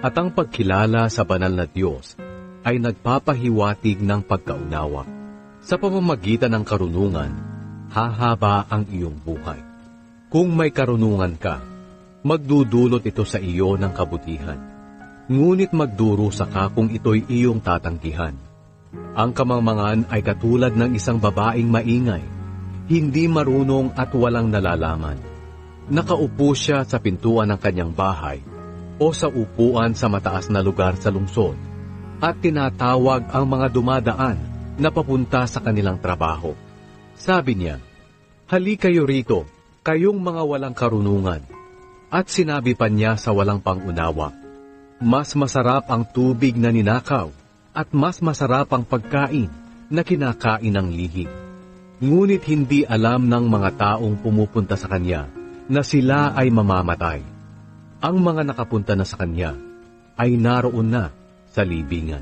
At ang pagkilala sa banal na Diyos ay nagpapahiwatig ng pagkaunawa. Sa pamamagitan ng karunungan, hahaba ang iyong buhay. Kung may karunungan ka, magdudulot ito sa iyo ng kabutihan. Ngunit magdurusa ka kung ito'y iyong tatanggihan. Ang kamangmangan ay katulad ng isang babaeng maingay, hindi marunong at walang nalalaman. Nakaupo siya sa pintuan ng kanyang bahay o sa upuan sa mataas na lugar sa lungsod at tinatawag ang mga dumadaan na papunta sa kanilang trabaho. Sabi niya, "Halika kayo rito, kayong mga walang karunungan." At sinabi pa niya sa walang pangunawa, "Mas masarap ang tubig na ninakaw at mas masarap ang pagkain na kinakain ng lihim." Ngunit hindi alam ng mga taong pumupunta sa kanya na sila ay mamamatay. Ang mga nakapunta na sa kanya ay naroon na sa libingan.